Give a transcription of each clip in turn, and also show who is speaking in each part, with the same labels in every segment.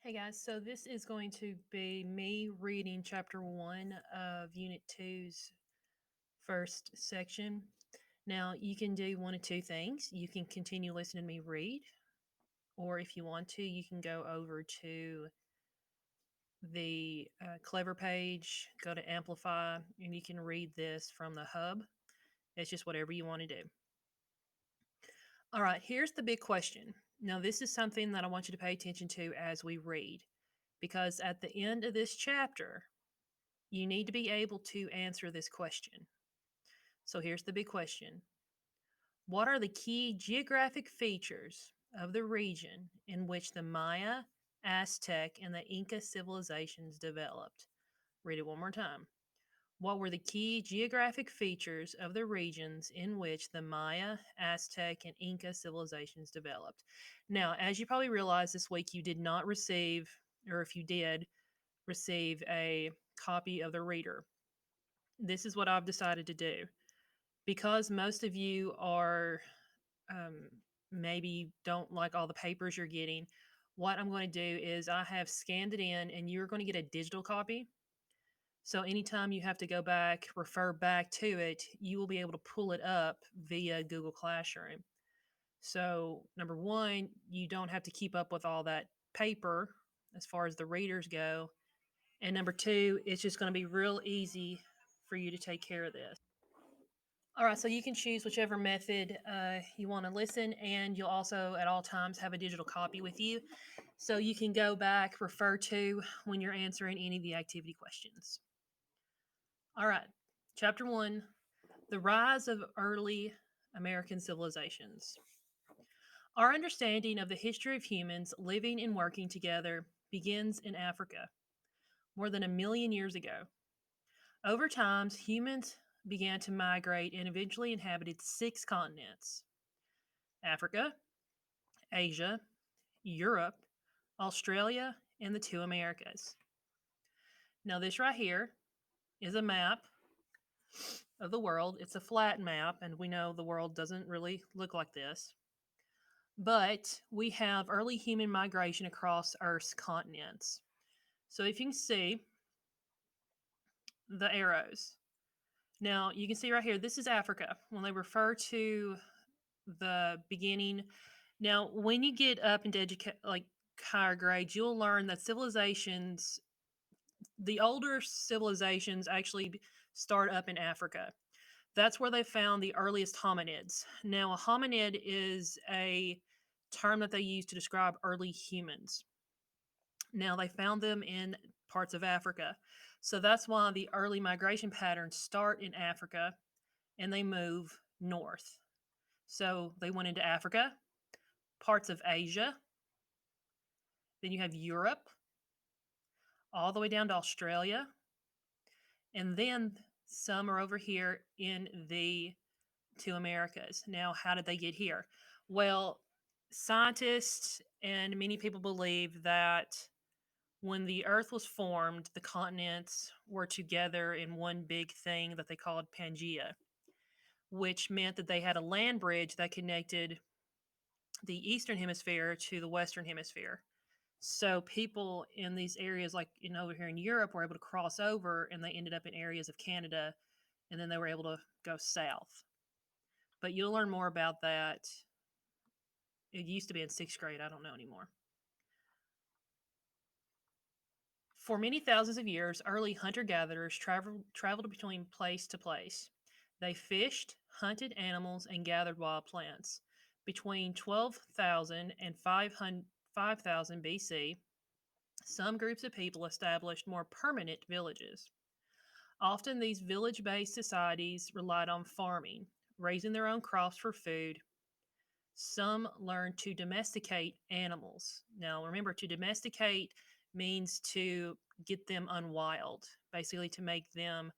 Speaker 1: Hey guys, so this is going to be me reading chapter 1 of Unit two's first section. Now, you can do one of two things. You can continue listening to me read, or if you want to, you can go over to the Clever page, go to Amplify, and you can read this from the hub. It's just whatever you want to do. All right, here's the big question. Now, this is something that I want you to pay attention to as we read, because at the end of this chapter, you need to be able to answer this question. So here's the big question. What are the key geographic features of the region in which the Maya, Aztec, and the Inca civilizations developed? Read it one more time. What were the key geographic features of the regions in which the Maya, Aztec, and Inca civilizations developed? Now, as you probably realized this week, you did not receive, or if you did, receive a copy of the reader. This is what I've decided to do. Because most of you are maybe don't like all the papers you're getting, what I'm going to do is I have scanned it in and you're going to get a digital copy. So anytime you have to go back, refer back to it, you will be able to pull it up via Google Classroom. So, number one, you don't have to keep up with all that paper as far as the readers go. And number two, it's just going to be real easy for you to take care of this. All right, so you can choose whichever method you want to listen, and you'll also at all times have a digital copy with you. So you can go back, refer to when you're answering any of the activity questions. All right, chapter 1, the rise of early American civilizations. Our understanding of the history of humans living and working together begins in Africa more than a million years ago. Over time, humans began to migrate and eventually inhabited 6 continents: Africa, Asia, Europe, Australia, and the 2 Americas. Now, this right here is a map of the world. It's a flat map, and we know the world doesn't really look like this. But we have early human migration across Earth's continents. So if you can see the arrows. Now, you can see right here, this is Africa. When they refer to the beginning. Now, when you get up into like higher grades, you'll learn that civilizations, the older civilizations, actually start up in Africa. That's where they found the earliest hominids. Now, a hominid is a term that they use to describe early humans. Now, they found them in parts of Africa. So that's why the early migration patterns start in Africa and they move north. So they went into Africa, parts of Asia, then you have Europe, all the way down to Australia, and then some are over here in the 2 Americas. Now, how did they get here? Well, scientists and many people believe that when the Earth was formed, the continents were together in one big thing that they called Pangea, which meant that they had a land bridge that connected the Eastern Hemisphere to the Western Hemisphere. So people in these areas, like over here in Europe, were able to cross over, and they ended up in areas of Canada, and then they were able to go south. But you'll learn more about that. It used to be in 6th grade. I don't know anymore. For many thousands of years, early hunter gatherers traveled between place to place. They fished, hunted animals, and gathered wild plants. Between 12,000 and 5,000 BC, some groups of people established more permanent villages. Often, these village based societies relied on farming, raising their own crops for food. Some learned to domesticate animals. Now, remember, to domesticate means to get them unwild, basically, to make them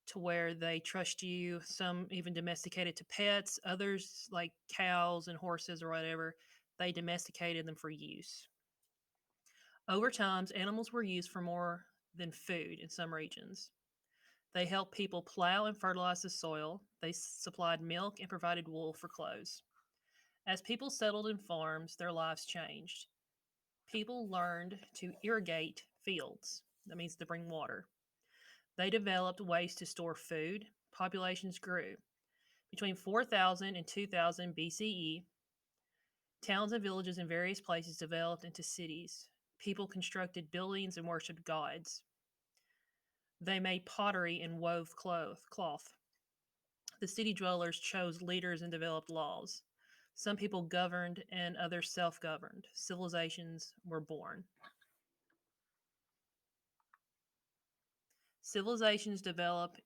Speaker 1: to where they trust you. Some even domesticated to pets, others, like cows and horses or whatever, they domesticated them for use. Over time, animals were used for more than food in some regions. They helped people plow and fertilize the soil. They supplied milk and provided wool for clothes. As people settled in farms, their lives changed. People learned to irrigate fields. That means to bring water. They developed ways to store food. Populations grew. Between 4000 and 2000 BCE, towns and villages in various places developed into cities. People constructed buildings and worshipped gods. They made pottery and wove cloth. The city dwellers chose leaders and developed laws. Some people governed and others self governed. Civilizations were born. Civilizations develop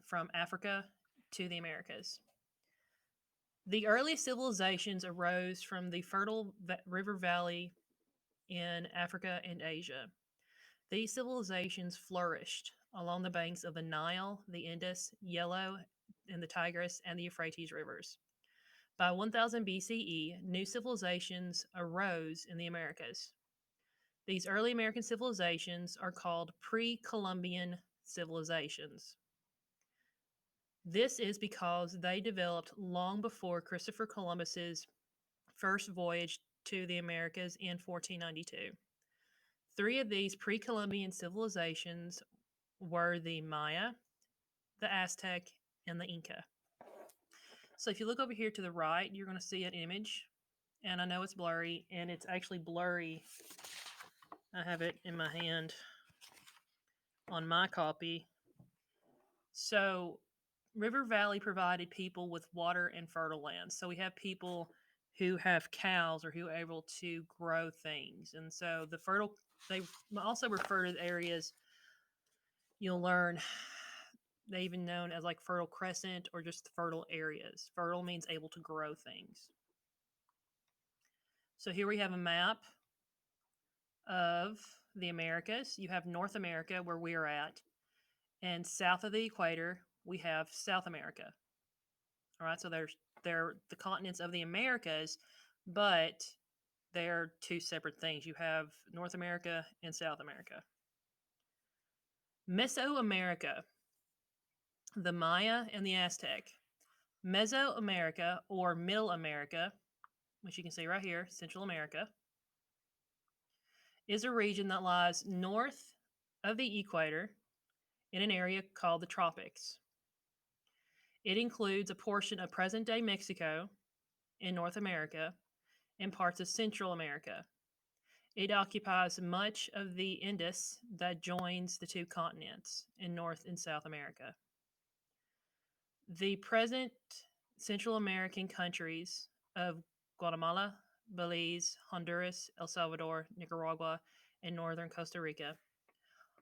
Speaker 1: from Africa to the Americas. The earliest civilizations arose from the fertile river valley in Africa and Asia. These civilizations flourished along the banks of the Nile, the Indus, Yellow, and the Tigris, and the Euphrates rivers. By 1000 BCE, new civilizations arose in the Americas. These early American civilizations are called pre Columbian civilizations. This is because they developed long before Christopher Columbus's first voyage to the Americas in 1492. Three of these pre Columbian civilizations were the Maya, the Aztec, and the Inca. So if you look over here to the right, you're going to see an image. And I know it's blurry, and it's actually blurry. I have it in my hand on my copy. So River Valley provided people with water and fertile lands. So we have people who have cows or who are able to grow things. And so they also refer to the areas you'll learn, they even known as like Fertile Crescent or just fertile areas. Fertile means able to grow things. So here we have a map of the Americas. You have North America where we are at, and south of the equator we have South America. All right, so they're the continents of the Americas, but they're two separate things. You have North America and South America. Mesoamerica, the Maya and the Aztec. Mesoamerica or Middle America, which you can see right here, Central America, is a region that lies north of the equator in an area called the tropics. It includes a portion of present day Mexico in North America and parts of Central America. It occupies much of the Indus that joins the two continents in North and South America. The present Central American countries of Guatemala, Belize, Honduras, El Salvador, Nicaragua, and northern Costa Rica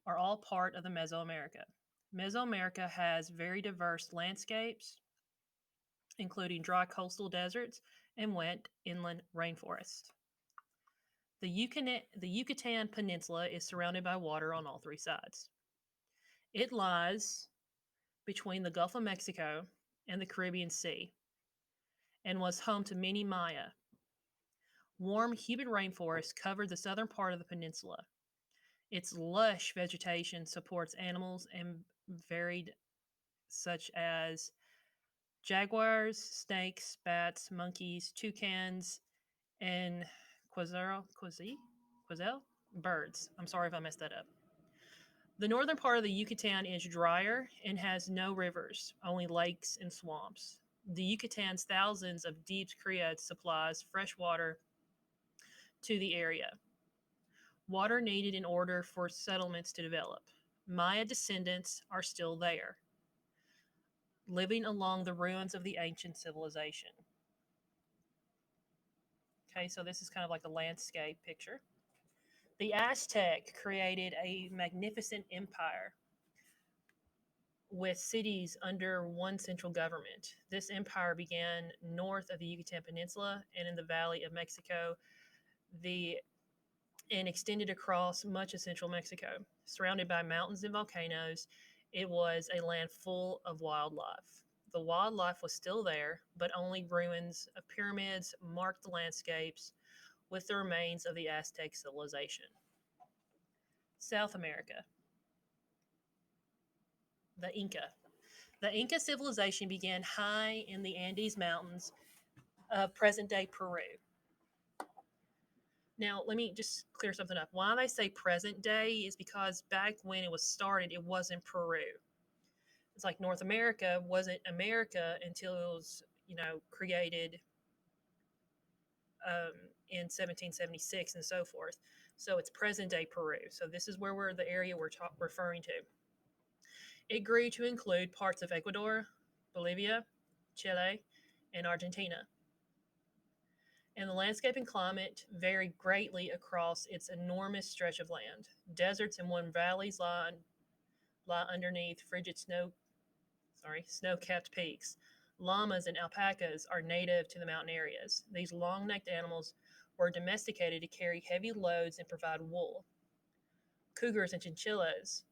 Speaker 1: are all part of the Mesoamerica. Mesoamerica has very diverse landscapes, including dry coastal deserts and wet inland rainforests. The Yucatan Peninsula is surrounded by water on all three sides. It lies between the Gulf of Mexico and the Caribbean Sea and was home to many Maya. Warm, humid rainforests cover the southern part of the peninsula. Its lush vegetation supports animals and varied such as jaguars, snakes, bats, monkeys, toucans, and quail birds. I'm sorry if I messed that up. The northern part of the Yucatan is drier and has no rivers, only lakes and swamps. The Yucatan's thousands of deep creeks supplies fresh water to the area. Water needed in order for settlements to develop. Maya descendants are still there, living along the ruins of the ancient civilization. Okay, so this is kind of like a landscape picture. The Aztec created a magnificent empire with cities under one central government. This empire began north of the Yucatan Peninsula and in the Valley of Mexico, the and extended across much of central Mexico. Surrounded by mountains and volcanoes, it was a land full of wildlife. The wildlife was still there, but only ruins of pyramids marked the landscapes with the remains of the Aztec civilization. South America, the Inca. The Inca civilization began high in the Andes Mountains of present day Peru. Now, let me just clear something up. Why they say present day is because back when it was started, it wasn't Peru. It's like North America wasn't America until it was, created um, in 1776 and so forth. So it's present day Peru. So this is where we're the area we're referring to. It grew to include parts of Ecuador, Bolivia, Chile, and Argentina. And the landscape and climate vary greatly across its enormous stretch of land. Deserts and warm valleys lie underneath frigid snow-capped peaks. Llamas and alpacas are native to the mountain areas. These long-necked animals were domesticated to carry heavy loads and provide wool. Cougars and chinchillas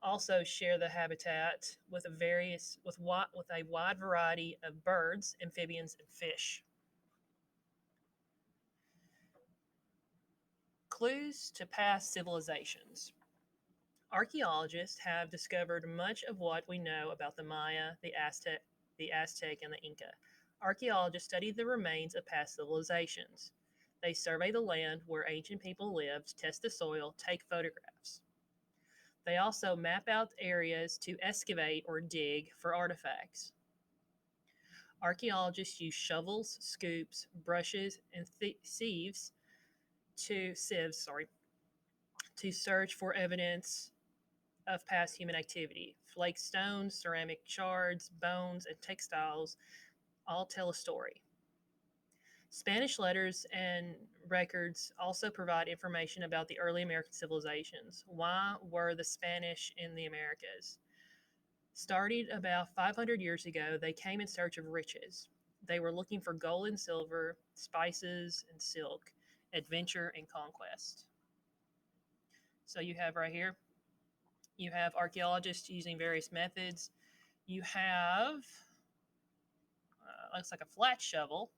Speaker 1: also share the habitat with a wide variety of birds, amphibians, and fish. Clues to past civilizations. Archaeologists have discovered much of what we know about the Maya, the Aztec, and the Inca. Archaeologists study the remains of past civilizations. They survey the land where ancient people lived, test the soil, take photographs. They also map out areas to excavate or dig for artifacts. Archaeologists use shovels, scoops, brushes, and sieves to search for evidence of past human activity. Flake stones, ceramic shards, bones, and textiles all tell a story. Spanish letters and records also provide information about the early American civilizations. Why were the Spanish in the Americas? Starting about 500 years ago, they came in search of riches. They were looking for gold and silver, spices and silk, adventure and conquest. So you have right here, you have archaeologists using various methods. You have, looks like a flat shovel,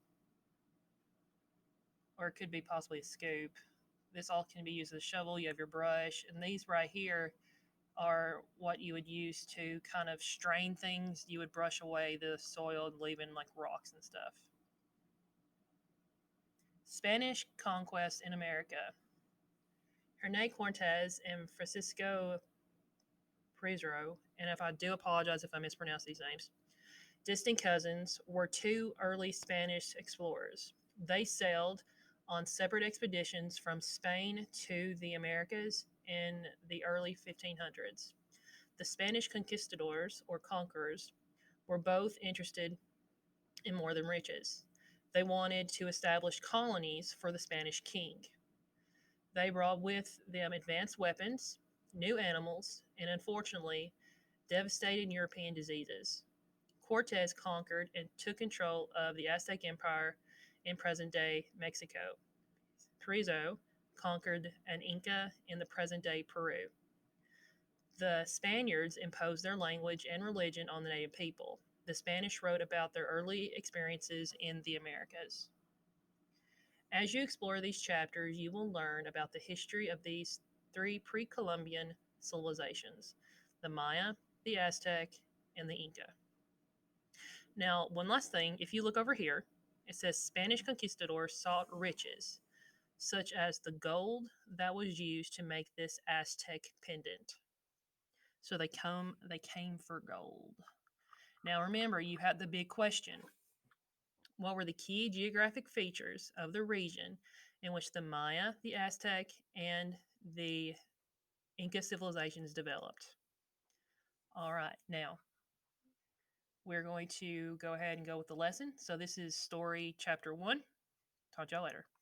Speaker 1: or it could be possibly a scoop. This all can be used as a shovel. You have your brush, and these right here are what you would use to kind of strain things. You would brush away the soil and leave in like rocks and stuff. Spanish conquest in America. Hernán Cortez and Francisco Pizarro, and if I do apologize if I mispronounce these names, distant cousins, were two early Spanish explorers. They sailed on separate expeditions from Spain to the Americas in the early 1500s. The Spanish conquistadors, or conquerors, were both interested in more than riches. They wanted to establish colonies for the Spanish king. They brought with them advanced weapons, new animals, and unfortunately, devastating European diseases. Cortez conquered and took control of the Aztec Empire in present day Mexico. Pizarro conquered an Inca in the present day Peru. The Spaniards imposed their language and religion on the native people. The Spanish wrote about their early experiences in the Americas. As you explore these chapters, you will learn about the history of these three pre Columbian civilizations: the Maya, the Aztec, and the Inca. Now, one last thing, if you look over here, it says Spanish conquistadors sought riches, such as the gold that was used to make this Aztec pendant. So they came for gold. Now remember, you had the big question. What were the key geographic features of the region in which the Maya, the Aztec, and the Inca civilizations developed? All right, now we're going to go ahead and go with the lesson. So this is story chapter 1. Talk to y'all later.